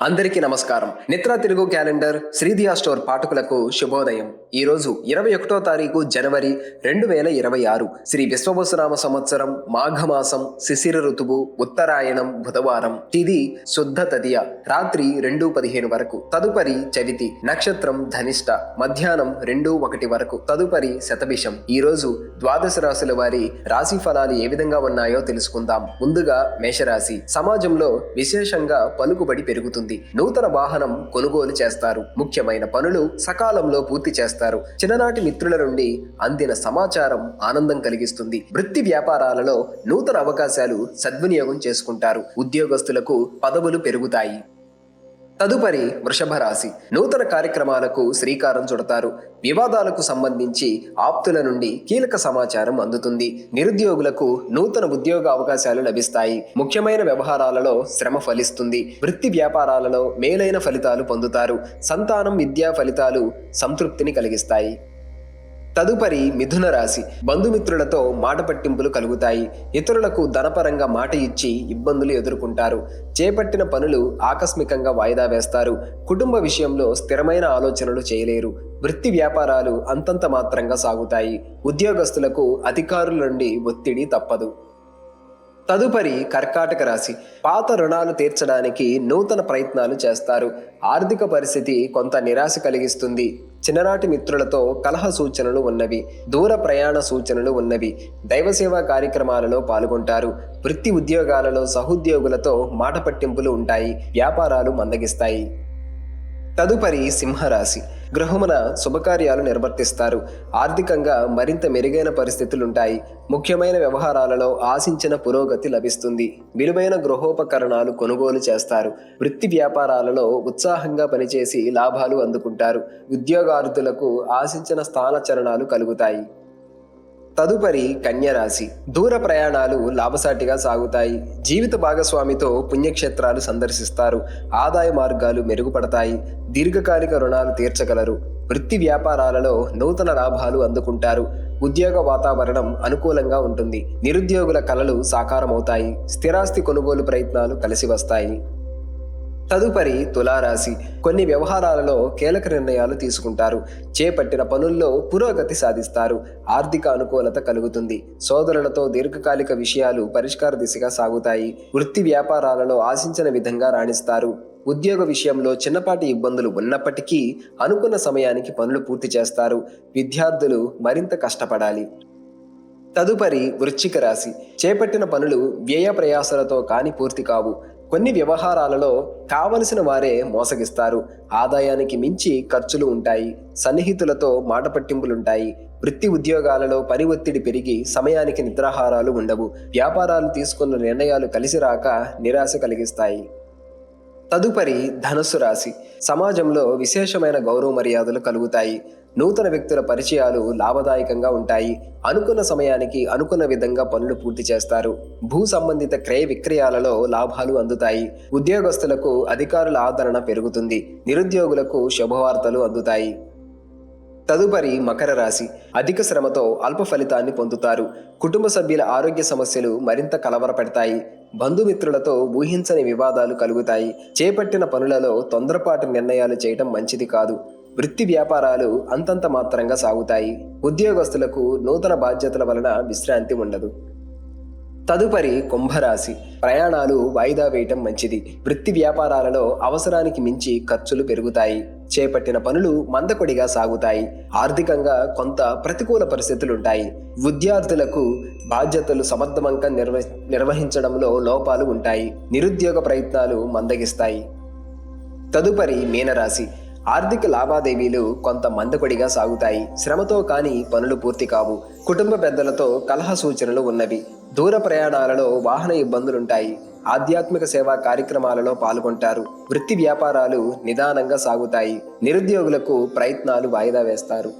అందరికీ నమస్కారం. నిత్ర Telugu calendar శ్రీదియా store పాఠకులకు శుభోదయం. ఈరోజు 21వ తారీఖు జనవరి 2026 శ్రీ విశ్వవసునామ సంవత్సరం మాఘమాసం శిశిర ఋతువు ఉత్తరాయణం బుధవారం. తిథి శుద్ధ తదియ రాత్రి 2:15 వరకు. తదుపరి చవితి నక్షత్రం ధనిష్ట మధ్యాహ్నం 2:01 వరకు. తదుపరి శతభిషం. ఈరోజు ద్వాదశ రాశుల వారి రాశి ఫలాలు ఏ విధంగా ఉన్నాయో తెలుసుకుందాం. ముందుగా మేషరాశి. సమాజంలో విశేషంగా పలుకుబడి పెరుగుతుంది. నూతన వాహనం కొనుగోలు చేస్తారు. ముఖ్యమైన పనులు సకాలంలో పూర్తి చేస్తారు. చిన్ననాటి మిత్రుల నుండి అందిన సమాచారం ఆనందం కలిగిస్తుంది. వృత్తి వ్యాపారాలలో నూతన అవకాశాలు సద్వినియోగం చేసుకుంటారు. ఉద్యోగస్తులకు పదవులు పెరుగుతాయి. తదుపరి వృషభ రాశి. నూతన కార్యక్రమాలకు శ్రీకారం చుడతారు. వివాదాలకు సంబంధించి ఆప్తుల నుండి కీలక సమాచారం అందుతుంది. నిరుద్యోగులకు నూతన ఉద్యోగ అవకాశాలు లభిస్తాయి. ముఖ్యమైన వ్యవహారాలలో శ్రమ ఫలిస్తుంది. వృత్తి వ్యాపారాలలో మేలైన ఫలితాలు పొందుతారు. సంతానం విద్యా ఫలితాలు సంతృప్తిని కలిగిస్తాయి. తదుపరి మిథున రాశి. బంధుమిత్రులతో మాట పట్టింపులు కలుగుతాయి. ఇతరులకు ధనపరంగా మాట ఇచ్చి ఇబ్బందులు ఎదుర్కొంటారు. చేపట్టిన పనులు ఆకస్మికంగా వాయిదా వేస్తారు. కుటుంబ విషయంలో స్థిరమైన ఆలోచనలు చేయలేరు. వృత్తి వ్యాపారాలు అంతంత మాత్రంగా సాగుతాయి. ఉద్యోగస్తులకు అధికారుల నుండి ఒత్తిడి తప్పదు. తదుపరి కర్కాటక రాశి. పాత రుణాలు తీర్చడానికి నూతన ప్రయత్నాలు చేస్తారు. ఆర్థిక పరిస్థితి కొంత నిరాశ కలిగిస్తుంది. చిన్ననాటి మిత్రులతో కలహ సూచనలు ఉన్నవి. దూర ప్రయాణ సూచనలు ఉన్నవి. దైవసేవా కార్యక్రమాలలో పాల్గొంటారు. వృత్తి ఉద్యోగాలలో సహోద్యోగులతో మాట పట్టింపులు ఉంటాయి. వ్యాపారాలు మందగిస్తాయి. తదుపరి సింహరాశి. గృహమున శుభకార్యాలు నిర్వర్తిస్తారు. ఆర్థికంగా మరింత మెరుగైన పరిస్థితులుంటాయి. ముఖ్యమైన వ్యవహారాలలో ఆశించిన పురోగతి లభిస్తుంది. విలువైన గృహోపకరణాలు కొనుగోలు చేస్తారు. వృత్తి వ్యాపారాలలో ఉత్సాహంగా పనిచేసి లాభాలు అందుకుంటారు. ఉద్యోగార్థులకు ఆశించిన స్థానచలనాలు కలుగుతాయి. తదుపరి కన్యరాశి. దూర ప్రయాణాలు లాభసాటిగా సాగుతాయి. జీవిత భాగస్వామితో పుణ్యక్షేత్రాలు సందర్శిస్తారు. ఆదాయ మార్గాలు మెరుగుపడతాయి. దీర్ఘకాలిక రుణాలు తీర్చగలరు. వృత్తి వ్యాపారాలలో నూతన లాభాలు అందుకుంటారు. ఉద్యోగ వాతావరణం అనుకూలంగా ఉంటుంది. నిరుద్యోగుల కలలు సాకారమవుతాయి. స్థిరాస్తి కొనుగోలు ప్రయత్నాలు కలిసి వస్తాయి. తదుపరి తులారాశి. కొన్ని వ్యవహారాలలో కీలక నిర్ణయాలు తీసుకుంటారు. చేపట్టిన పనుల్లో పురోగతి సాధిస్తారు. ఆర్థిక అనుకూలత కలుగుతుంది. సోదరులతో దీర్ఘకాలిక విషయాలు పరిష్కార దిశగా సాగుతాయి. వృత్తి వ్యాపారాలలో ఆశించిన విధంగా రాణిస్తారు. ఉద్యోగ విషయంలో చిన్నపాటి ఇబ్బందులు ఉన్నప్పటికీ అనుకున్న సమయానికి పనులు పూర్తి చేస్తారు. విద్యార్థులు మరింత కష్టపడాలి. తదుపరి వృశ్చిక రాశి. చేపట్టిన పనులు వ్యయ ప్రయాసలతో కాని పూర్తి కావు. కొన్ని వ్యవహారాలలో కావలసిన వారే మోసగిస్తారు. ఆదాయానికి మించి ఖర్చులు ఉంటాయి. సన్నిహితులతో మాట పట్టింపులుంటాయి. వృత్తి ఉద్యోగాలలో పని ఒత్తిడి పెరిగి సమయానికి నిద్రాహారాలు ఉండవు. వ్యాపారాలు తీసుకున్న నిర్ణయాలు కలిసి రాక నిరాశ కలిగిస్తాయి. తదుపరి ధనుస్సు రాశి. సమాజంలో విశేషమైన గౌరవ మర్యాదలు కలుగుతాయి. నూతన వ్యక్తుల పరిచయాలు లాభదాయకంగా ఉంటాయి. అనుకున్న సమయానికి అనుకున్న విధంగా పనులు పూర్తి చేస్తారు. భూ సంబంధిత క్రయ విక్రయాలలో లాభాలు అందుతాయి. ఉద్యోగస్తులకు అధికారుల ఆదరణ పెరుగుతుంది. నిరుద్యోగులకు శుభవార్తలు అందుతాయి. తదుపరి మకర రాశి. అధిక శ్రమతో అల్ప ఫలితాన్ని పొందుతారు. కుటుంబ సభ్యుల ఆరోగ్య సమస్యలు మరింత కలవరపెడతాయి. బంధుమిత్రులతో ఊహించని వివాదాలు కలుగుతాయి. చేపట్టిన పనులలో తొందరపాటు నిర్ణయాలు చేయటం మంచిది కాదు. వృత్తి వ్యాపారాలు అంతంత మాత్రంగా సాగుతాయి. ఉద్యోగస్తులకు నూతన బాధ్యతల వలన విశ్రాంతి ఉండదు. తదుపరి కుంభరాశి. ప్రయాణాలు వాయిదా వేయటం మంచిది. వృత్తి వ్యాపారాలలో అవసరానికి మించి ఖర్చులు పెరుగుతాయి. చేపట్టిన పనులు మందకొడిగా సాగుతాయి. ఆర్థికంగా కొంత ప్రతికూల పరిస్థితులుంటాయి. విద్యార్థులకు బాధ్యతలు సమర్థవంతంగా నిర్వహించడంలో లోపాలు ఉంటాయి. నిరుద్యోగ ప్రయత్నాలు మందగిస్తాయి. తదుపరి మీనరాశి. ఆర్థిక లావాదేవీలు కొంత మందకొడిగా సాగుతాయి. శ్రమతో కాని పనులు పూర్తి కావు. కుటుంబ పెద్దలతో కలహ సూచనలు ఉన్నవి. దూర ప్రయాణాలలో వాహన ఇబ్బందులుంటాయి. ఆధ్యాత్మిక సేవా కార్యక్రమాలలో పాల్గొంటారు. వృత్తి వ్యాపారాలు నిదానంగా సాగుతాయి. నిరుద్యోగులకు ప్రయత్నాలు వాయిదా వేస్తారు.